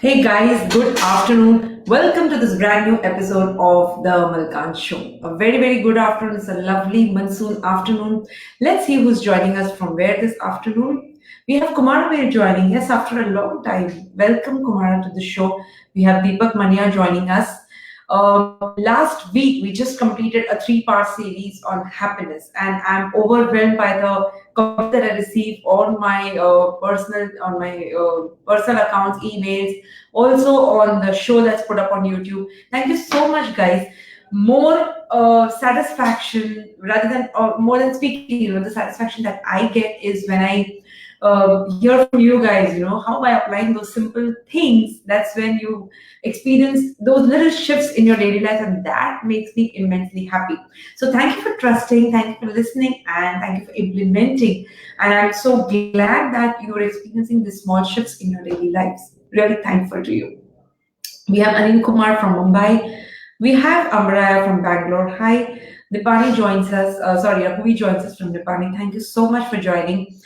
Hey guys, good afternoon. Welcome to this brand new episode of the Malkan Show. A very good afternoon. It's a lovely monsoon afternoon. Let's see who's joining us from where this afternoon. We have Kumar Veer joining, yes, after a long time. Welcome, Kumara, to the show. We have Deepak Mania joining us. Last week, we just completed a three-part series on happiness, and I'm overwhelmed by the comments that I receive on my personal accounts, emails, also on the show that's put up on YouTube. Thank you so much, guys. More satisfaction rather than more than speaking, the satisfaction that I get is when I hear from you guys, how by applying those simple things, that's when you experience those little shifts in your daily life, and that makes me immensely happy. So thank you for trusting, thank you for listening, and thank you for implementing. And I'm so glad that you're experiencing the small shifts in your daily lives. Really thankful to you. We have Anil Kumar from Mumbai. We have Amraya from Bangalore. Hi. Nipani joins us. Raghui joins us from Nipani. Thank you so much for joining.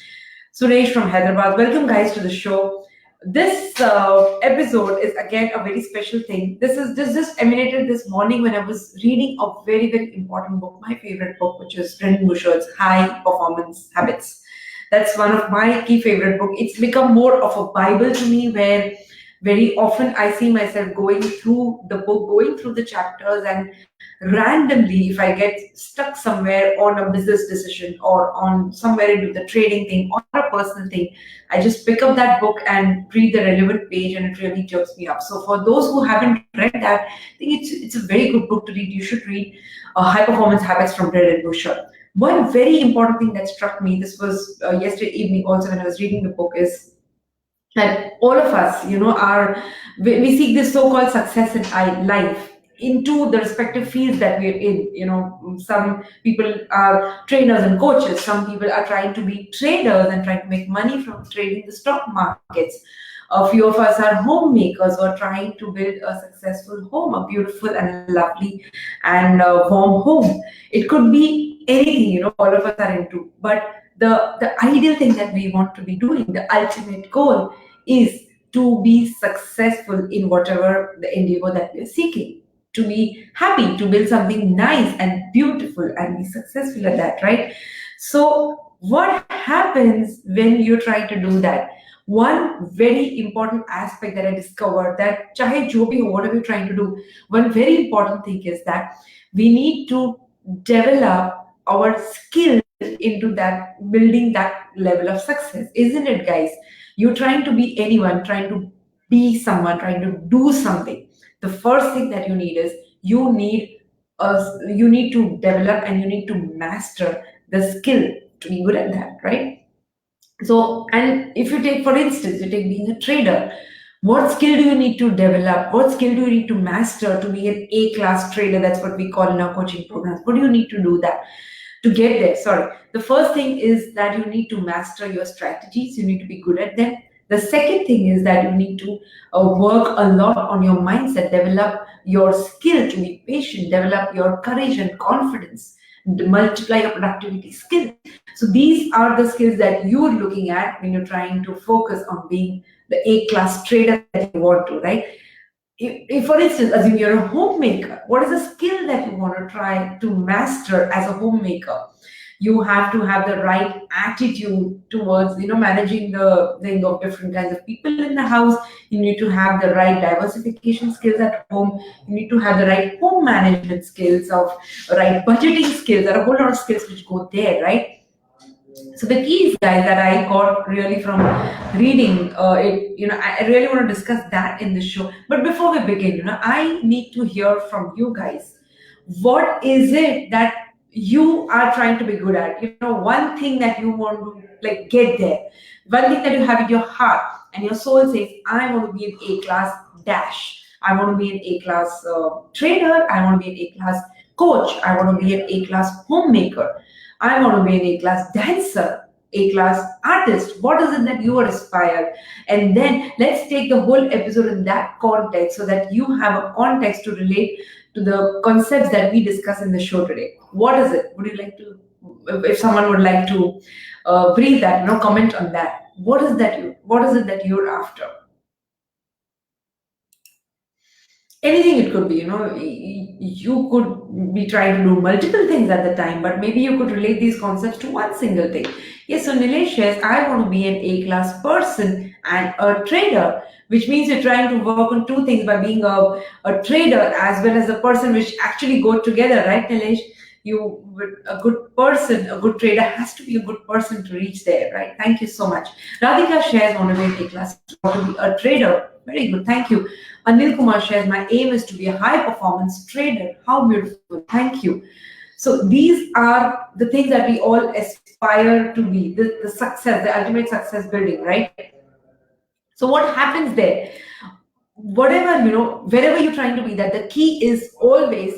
Suresh from Hyderabad. Welcome, guys, to the show. This episode is again a very special thing. This just emanated this morning when I was reading a very important book, my favorite book, which is Brendan Bouchard's High Performance Habits. That's one of my key favorite book. It's become more of a Bible to me, where very often I see myself going through the book, going through the chapters, and randomly, if I get stuck somewhere on a business decision or on somewhere into the trading thing or a personal thing, I just pick up that book and read the relevant page, and it really jerks me up. So for those who haven't read that, I think it's a very good book to read. You should read High Performance Habits from Brendan Bouchard. One very important thing that struck me, this was yesterday evening also when I was reading the book, is that all of us, are we seek this so-called success in life into the respective fields that we're in. Some people are trainers and coaches. Some people are trying to be traders and trying to make money from trading the stock markets. A few of us are homemakers who are trying to build a successful home, a beautiful and lovely and warm home. It could be anything, all of us are into. But the ideal thing that we want to be doing, the ultimate goal, is to be successful in whatever the endeavor that we're seeking, to be happy, to build something nice and beautiful and be successful at that, right? So what happens when you try to do that? One very important aspect that I discovered, that chahe jo bhi ho, whatever you're trying to do, one very important thing is that we need to develop our skills into that, building that level of success, isn't it, guys? You're trying to be anyone, trying to be someone, trying to do something. The first thing that you need is you need to develop and you need to master the skill to be good at that, right? So, and if you take, for instance, you take being a trader, what skill do you need to develop? What skill do you need to master to be an A class trader? That's what we call in our coaching programs. What do you need to do that? To get there, sorry, the first thing is that you need to master your strategies. You need to be good at them. The second thing is that you need to work a lot on your mindset, develop your skill to be patient, develop your courage and confidence, multiply your productivity skill. So these are the skills that you're looking at when you're trying to focus on being the A class trader that you want to, right? If, for instance, assume you're a homemaker, what is the skill that you want to try to master as a homemaker? You have to have the right attitude towards, managing the thing of different kinds of people in the house. You need to have the right diversification skills at home. You need to have the right home management skills, of right budgeting skills. There are a whole lot of skills which go there, right? So the keys, guys, that I got really from reading it, I really want to discuss that in this show. But before we begin, I need to hear from you guys. What is it that you are trying to be good at? One thing that you want to like get there, one thing that you have in your heart and your soul says, I want to be an A class dash. I want to be an A class trader. I want to be an A class coach. I want to be an A class homemaker. I want to be an A class dancer, A class artist. What is it that you aspire? And then let's take the whole episode in that context so that you have a context to relate to the concepts that we discuss in the show today. What is it? Would you like to, if someone would like to brief that, comment on that? What is it that you're after? anything it could be, you could be trying to do multiple things at the time, but maybe you could relate these concepts to one single thing. Yes, so Nilesh says, I want to be an A class person and a trader, which means you're trying to work on two things by being a trader as well as a person, which actually go together, right, Nilesh? You, with a good person, a good trader has to be a good person to reach there, right? Thank you so much. Radhika shares, want to be an A class, want to be a trader. Very good, thank you. Anil Kumar shares, my aim is to be a high performance trader. How beautiful. Thank you. So these are the things that we all aspire to be, the success, the ultimate success building, right? So what happens there? Whatever, wherever you're trying to be, that the key is always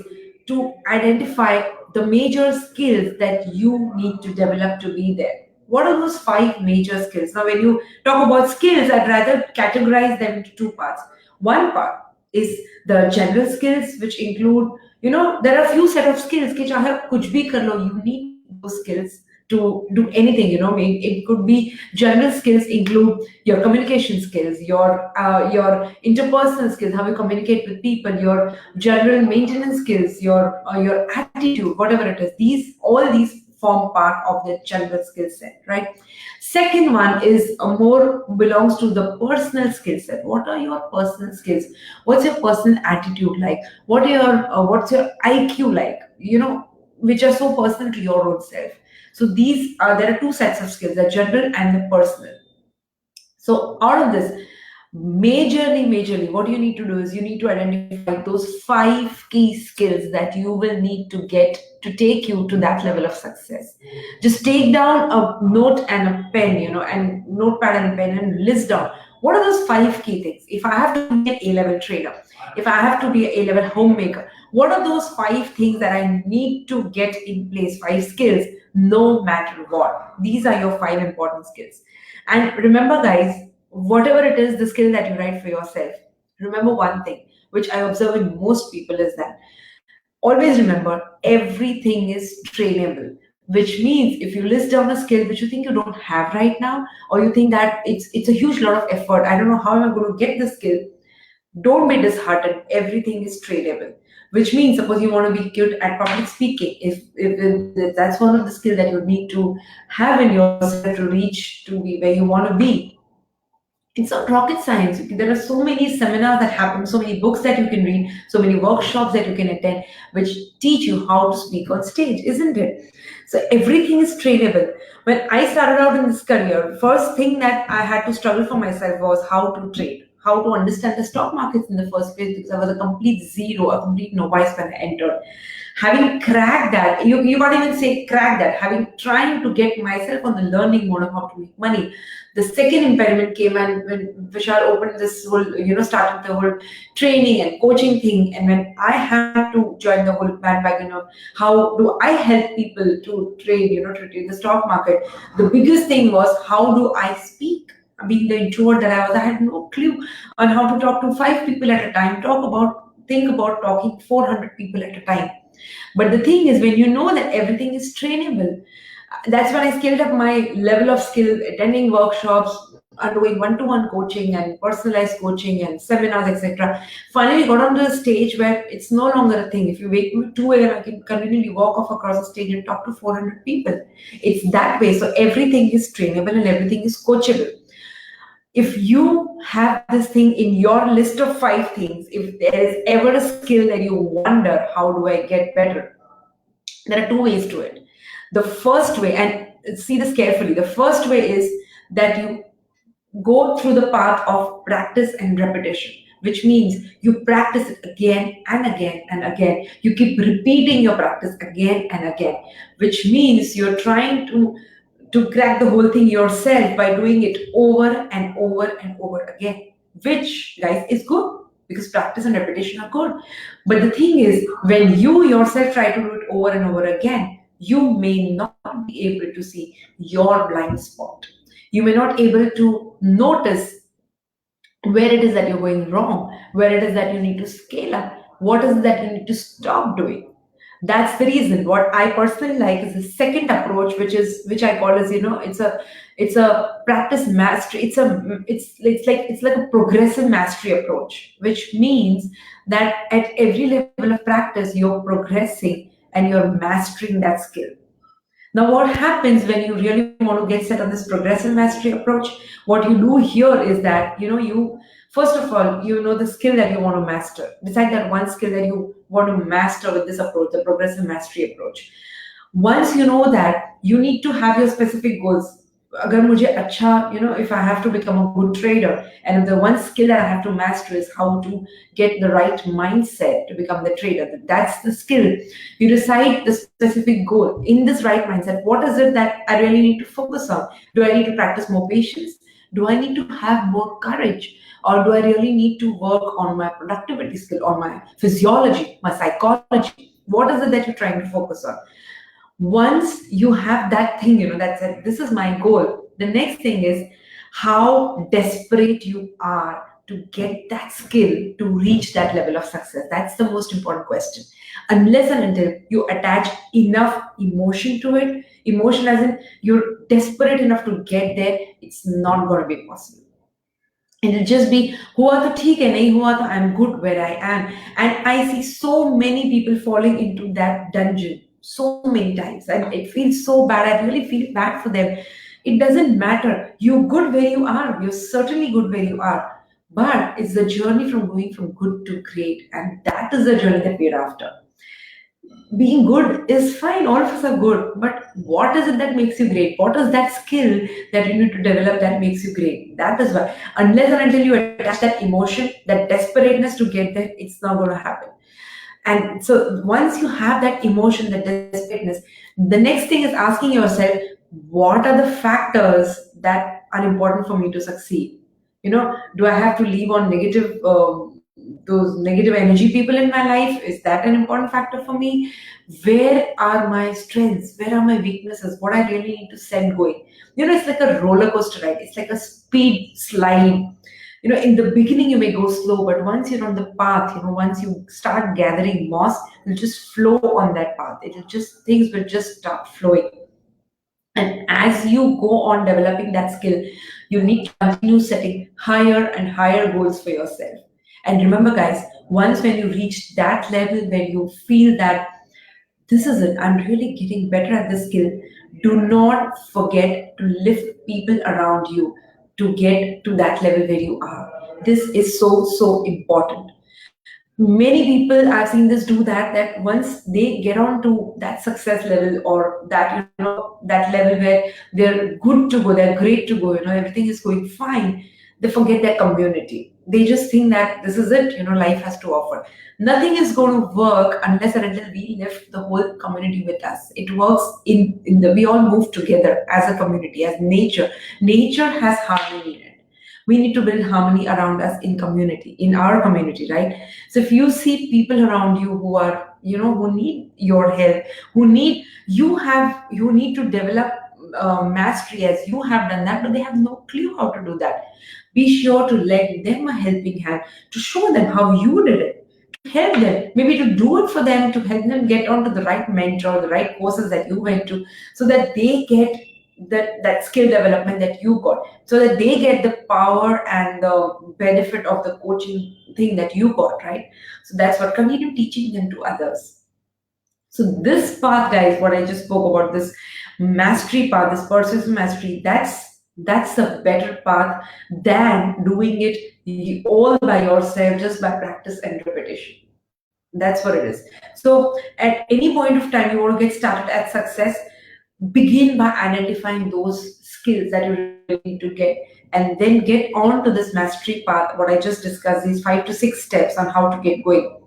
to identify the major skills that you need to develop to be there. What are those five major skills? Now, when you talk about skills, I'd rather categorize them into two parts. One part is the general skills, which include, there are a few set of skills कि चाहे आप कुछ भी कर लो, you need those skills to do anything. It could be general skills include your communication skills, your interpersonal skills, how you communicate with people, your general maintenance skills, your attitude, whatever it is. All these form part of the general skill set, right? Second one is more belongs to the personal skill set. What are your personal skills? What's your personal attitude like? What's your IQ like? Which are so personal to your own self. So there are two sets of skills, the general and the personal. So out of this, majorly, what you need to do is you need to identify those five key skills that you will need to get to take you to that level of success. Just take down a note and a pen, and notepad and pen, and list down what are those five key things. If I have to be an A-level trader, if I have to be an A-level homemaker, what are those five things that I need to get in place, five skills, no matter what? These are your five important skills. And remember, guys, whatever it is, the skill that you write for yourself, remember one thing, which I observe in most people is that always remember everything is trainable. Which means if you list down a skill which you think you don't have right now, or you think that it's a huge lot of effort, I don't know how am I going to get the skill, don't be disheartened. Everything is trainable. Which means, suppose you want to be good at public speaking. If that's one of the skills that you need to have in yourself to reach to be where you want to be, it's not rocket science. There are so many seminars that happen, so many books that you can read, so many workshops that you can attend, which teach you how to speak on stage, isn't it? So everything is trainable. When I started out in this career, first thing that I had to struggle for myself was how to trade, how to understand the stock markets in the first place, because I was a complete zero, a complete novice when I entered. Having cracked that, you can't even say crack that, having trying to get myself on the learning mode of how to make money. The second impediment came and when Vishal opened this whole, started the whole training and coaching thing, and when I had to join the whole bandwagon of how do I help people to trade, to trade the stock market, the biggest thing was how do I speak? Being the introvert that I was, I had no clue on how to talk to five people at a time, think about talking 400 people at a time. But the thing is, when you know that everything is trainable, that's when I scaled up my level of skill, attending workshops, doing one-to-one coaching and personalized coaching and seminars, etc. Finally, got on the stage where it's no longer a thing. If you wake me at 2 a.m., I can conveniently walk off across the stage and talk to 400 people. It's that way. So everything is trainable and everything is coachable. If you have this thing in your list of five things, if there is ever a skill that you wonder, how do I get better? There are two ways to it. The first way, and see this carefully, the first way is that you go through the path of practice and repetition, which means you practice it again and again and again. You keep repeating your practice again and again, which means you're trying to crack the whole thing yourself by doing it over and over and over again, which, guys, is good because practice and repetition are good. But the thing is, when you yourself try to do it over and over again, you may not be able to see your blind spot. You may not able to notice where it is that you're going wrong, where it is that you need to scale up, what is it that you need to stop doing. That's the reason. What I personally like is the second approach, which I call as, it's a practice mastery. It's like a progressive mastery approach, which means that at every level of practice you're progressing and you're mastering that skill. Now, what happens when you really want to get set on this progressive mastery approach? What you do here is that, you first of all, you know the skill that you want to master. Decide that one skill that you want to master with this approach, the progressive mastery approach. Once you know that, you need to have your specific goals. अगर मुझे अच्छा, if I have to become a good trader, and the one skill that I have to master is how to get the right mindset to become the trader, that's the skill. You decide the specific goal. In this right mindset, what is it that I really need to focus on? Do I need to practice more patience? Do I need to have more courage? Or do I really need to work on my productivity skill, on my physiology, my psychology? What is it that you're trying to focus on? Once you have that thing, that said, this is my goal, the next thing is how desperate you are to get that skill to reach that level of success. That's the most important question. Unless and until you attach enough emotion to it, emotion as in you're desperate enough to get there, it's not going to be possible. It'll just be hua to theek hai, nahi hua to I'm good where I am. And I see so many people falling into that dungeon so many times, and it feels so bad. I really feel bad for them. It doesn't matter. You're good where you are. You're certainly good where you are. But it's the journey from going from good to great, and that is the journey that we're after. Being good is fine, all of us are good, but what is it that makes you great? What is that skill that you need to develop that makes you great? That is why, unless and until you attach that emotion, that desperateness to get there, it's not going to happen. And so once you have that emotion, that desperateness, the next thing is asking yourself, what are the factors that are important for me to succeed? Do I have to leave on those negative energy people in my life? Is that an important factor for me? Where are my strengths? Where are my weaknesses? What I really need to set going? It's like a roller coaster ride. It's like a speed slide. In the beginning you may go slow, but once you're on the path, once you start gathering moss, you'll just flow on that path. Things will just start flowing. And as you go on developing that skill, you need to continue setting higher and higher goals for yourself. And remember, guys, once when you reach that level where you feel that this is it, I'm really getting better at this skill, do not forget to lift people around you to get to that level where you are. This is so, so important. Many people I've seen this do that once they get on to that success level, or that level where they're good to go, they're great to go, everything is going fine, they forget their community. They just think that this is it, life has to offer. Nothing is going to work unless and until we lift the whole community with us. It works we all move together as a community, as nature. Nature has harmony in it. We need to build harmony around us in our community, right? So if you see people around you who are, who need your help, who need to develop mastery as you have done that, but they have no clue how to do that. Be sure to lend them a helping hand, to show them how you did it, to help them, maybe to do it for them, to help them get onto the right mentor, the right courses that you went to, so that they get that skill development that you got, so that they get the power and the benefit of the coaching thing that you got, right? So that's what continue teaching them to others. So this path, guys, what I just spoke about, this mastery path, this persistent mastery, that's a better path than doing it all by yourself, just by practice and repetition. That's what it is. So at any point of time you want to get started at success, begin by identifying those skills that you really need to get, and then get on to this mastery path, what I just discussed, these 5 to 6 steps on how to get going.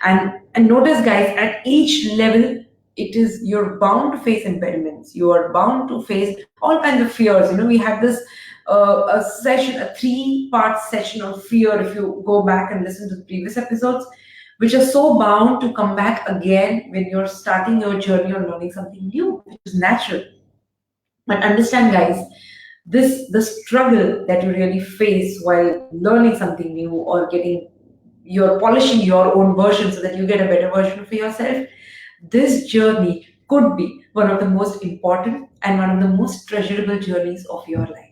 And notice, guys, at each level, you're bound to face impediments. You are bound to face all kinds of fears. We had this a 3-part session on fear, if you go back and listen to the previous episodes, which are so bound to come back again when you're starting your journey on learning something new, which is natural. But understand, guys, the struggle that you really face while learning something new, or you're polishing your own version so that you get a better version for yourself, This journey could be one of the most important and one of the most treasurable journeys of your life.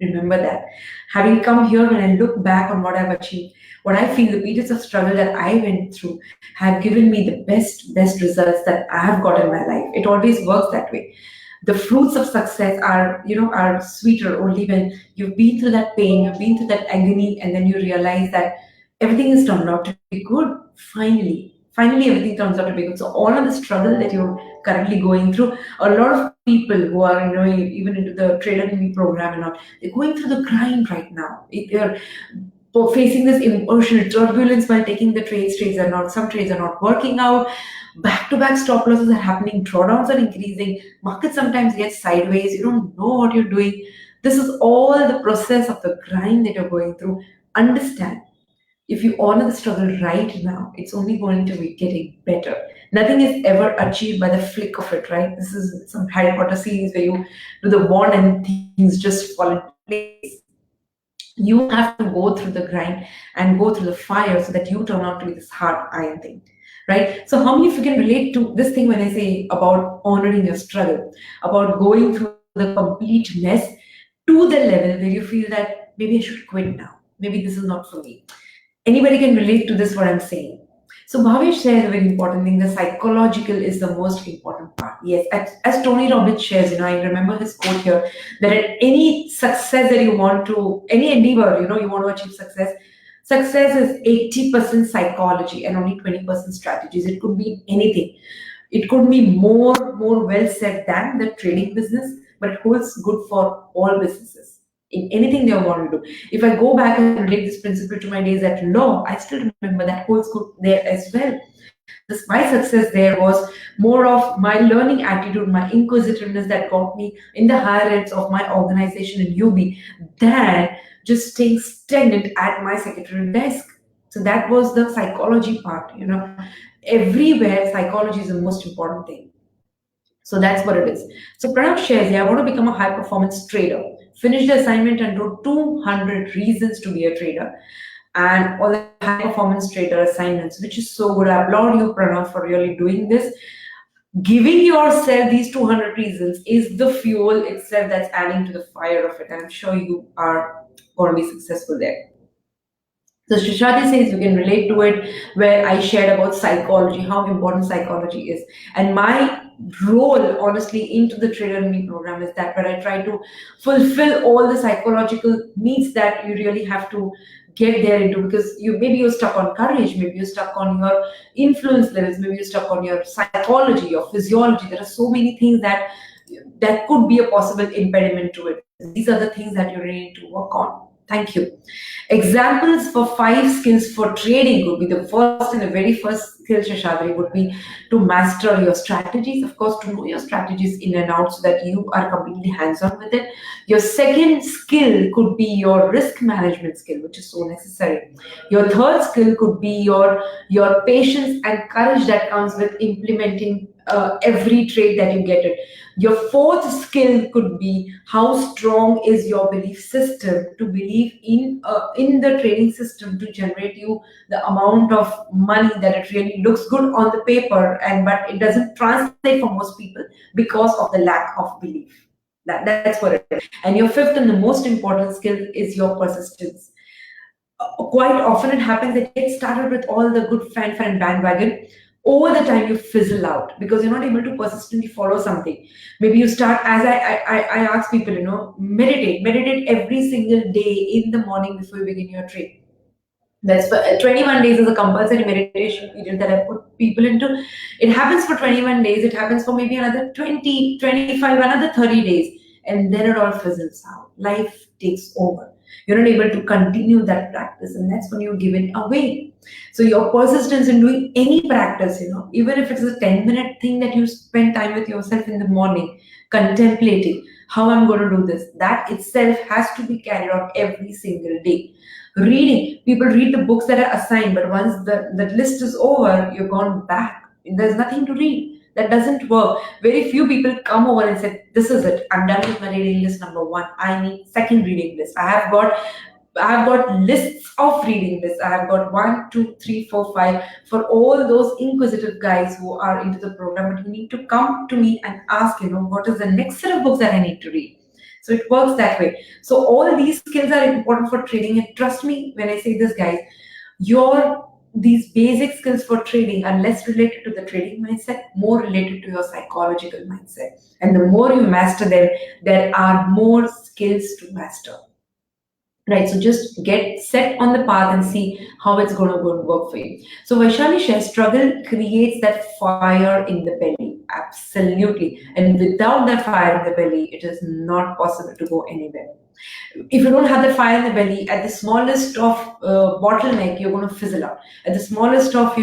Remember that. Having come here, when I look back on what I've achieved, what I feel the periods of struggle that I went through have given me the best results that I have got in my life. It always works that way. The fruits of success are, are sweeter only when you've been through that pain, you've been through that agony, and then you realize that everything has turned out to be good. Finally everything turns out to be good. So all of the struggle that you're currently going through, a lot of people who are, even into the trader Navy program and all, they're going through the grind right now. They're facing this emotional turbulence while taking the trades. Some trades are not working out. Back-to-back stop losses are happening. Drawdowns are increasing. Market sometimes gets sideways. You don't know what you're doing. This is all the process of the grind that you're going through. Understand, if you honor the struggle right now, it's only going to be getting better. Nothing is ever achieved by the flick of it, right? This is some Harry Potter series where you do the wand and things just fall in place. You have to go through the grind and go through the fire so that you turn out to be this hard iron thing, right? So how many of you can relate to this thing when I say about honoring your struggle, about going through the complete mess to the level where you feel that maybe I should quit now, maybe this is not for me? Anybody can relate to this, what I'm saying? So Bhavesh says a very important thing, the psychological is the most important part. Yes, as Tony Robbins shares, I remember his quote here, that at any success that you want to, any endeavor, you want to achieve success is 80% psychology and only 20% strategies. It could be anything. It could be more well said than the trading business, but it holds good for all businesses in anything they want to do. If I go back and relate this principle to my days at law, I still remember that holds good there as well. My success there was more of my learning attitude, my inquisitiveness that got me in the higher ends of my organization in UB than just staying stagnant at my secretarial desk. So that was the psychology part. Everywhere psychology is the most important thing. So that's what it is. So Pranav shares, I want to become a high performance trader. Finished the assignment and wrote 200 reasons to be a trader and all the high performance trader assignments, which is so good. I applaud you, Pranav, for really doing this. Giving yourself these 200 reasons is the fuel itself that's adding to the fire of it. And I'm sure you are going to be successful there. So Shishadi says you can relate to it, where I shared about psychology, how important psychology is. And my role, honestly, into the Trader and Me program is that where I try to fulfill all the psychological needs that you really have to get there into, because maybe you're stuck on courage, maybe you're stuck on your influence levels, maybe you're stuck on your psychology, your physiology. There are so many things that could be a possible impediment to it. These are the things that you really need to work on. Thank you. Examples for 5 skills for trading would be the first and the very first skill, Shashadri, would be to master your strategies. Of course, to know your strategies in and out so that you are completely hands-on with it. Your second skill could be your risk management skill, which is so necessary. Your third skill could be your patience and courage that comes with implementing every trade that you get it. Your fourth skill could be how strong is your belief system to believe in the trading system to generate you the amount of money that it really looks good on the paper, but it doesn't translate for most people because of the lack of belief. That's what it is. And your fifth and the most important skill is your persistence. Quite often it happens that you get started with all the good fanfare and bandwagon. Over the time you fizzle out because you're not able to persistently follow something. Maybe you start, as I ask people, meditate every single day in the morning before you begin your trade. That's for 21 days is a compulsory meditation period that I put people into. It happens for 21 days. It happens for maybe another 20, 25, another 30 days. And then it all fizzles out. Life takes over. You're not able to continue that practice, and that's when you give it away. So your persistence in doing any practice, even if it's a 10-minute thing that you spend time with yourself in the morning, contemplating how I'm going to do this, that itself has to be carried out every single day. Reading, people read the books that are assigned, but once the list is over, you're gone back. There's nothing to read. That doesn't work. Very few people come over and say, this is it. I'm done with my reading list number 1. I need second reading list. I have got I've got lists of reading lists. I have got 1, 2, 3, 4, 5 for all those inquisitive guys who are into the program. But you need to come to me and ask, what is the next set of books that I need to read. So it works that way. So all these skills are important for trading. And trust me when I say this, guys, these basic skills for trading are less related to the trading mindset, more related to your psychological mindset. And the more you master them, there are more skills to master. Right, so just get set on the path and see how it's going to go and work for you. So Vaishali shares, struggle creates that fire in the belly. Absolutely. And without that fire in the belly, it is not possible to go anywhere. If you don't have the fire in the belly, at the smallest of bottleneck, you're going to fizzle out. At the smallest of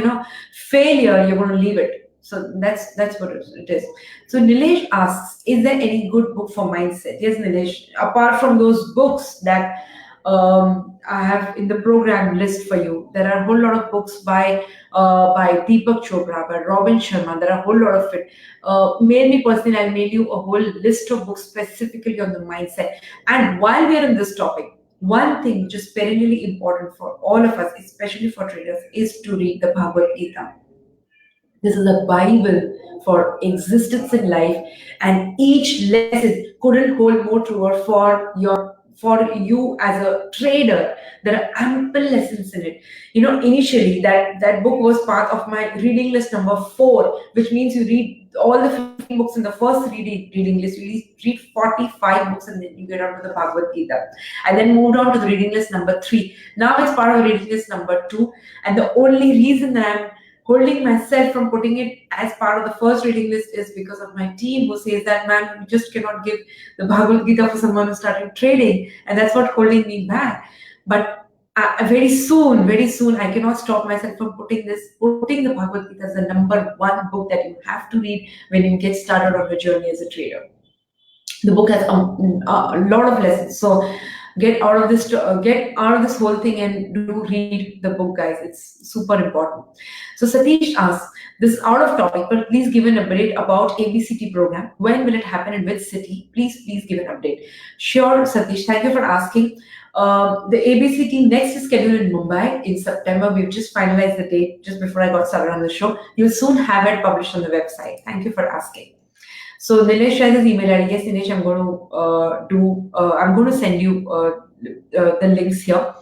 failure, you're going to leave it. So that's what it is. So Nilesh asks, is there any good book for mindset? Yes, Nilesh. Apart from those books that I have in the program list for you, there are a whole lot of books by Deepak Chopra, by Robin Sharma. There are a whole lot of it. Mail me personally, I'll mail you a whole list of books specifically on the mindset. And while we are in this topic, one thing which is perennially important for all of us, especially for traders, is to read the Bhagavad Gita. This is a Bible for existence in life, and each lesson couldn't hold more truer for you as a trader. There are ample lessons in it. Initially that book was part of my reading list number 4, which means you read all the 15 books in the first reading list. You read 45 books and then you get onto the Bhagavad Gita. I then moved on to the reading list number 3. Now it's part of reading list number 2. And the only reason that I'm holding myself from putting it as part of the first reading list is because of my team, who says that, man, you just cannot give the Bhagavad Gita for someone who started trading, and that's what holding me back. But very soon, I cannot stop myself from putting the Bhagavad Gita as the number 1 book that you have to read when you get started on your journey as a trader. The book has a lot of lessons. So get out of this whole thing and do read the book, guys. It's super important. So Satish asks, this is out of topic, but please give an update about ABCT program. When will it happen and which city? Please give an update. Sure, Satish, thank you for asking. The ABCT next is scheduled in Mumbai in September. We've just finalized the date just before I got started on the show. You'll soon have it published on the website. Thank you for asking. So Nilesh has his email ID. Yes, Nilesh, I'm going to send you the links here.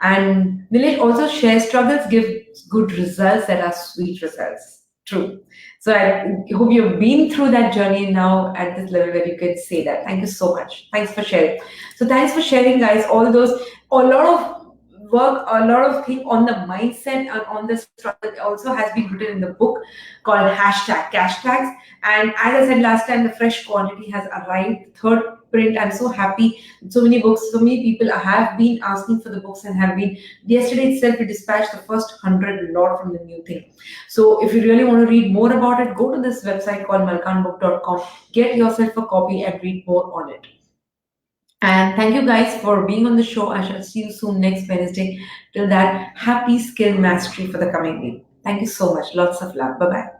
And Nilesh also shares, struggles give good results that are sweet results. True. So I hope you've been through that journey now at this level where you can say that. Thank you so much. Thanks for sharing. So thanks for sharing, guys. A lot of work, a lot of things on the mindset and on the struggle also has been written in the book called #Cashtags. And as I said last time, the fresh quantity has arrived. Third print. I'm so happy. So many books, so many people have been asking for the books and have been. Yesterday itself, we dispatched the first 100 lot from the new thing. So if you really want to read more about it, go to this website called malkanbook.com. Get yourself a copy and read more on it. And thank you guys for being on the show. I shall see you soon next Wednesday. Till that, happy skill mastery for the coming week. Thank you so much. Lots of love. Bye-bye.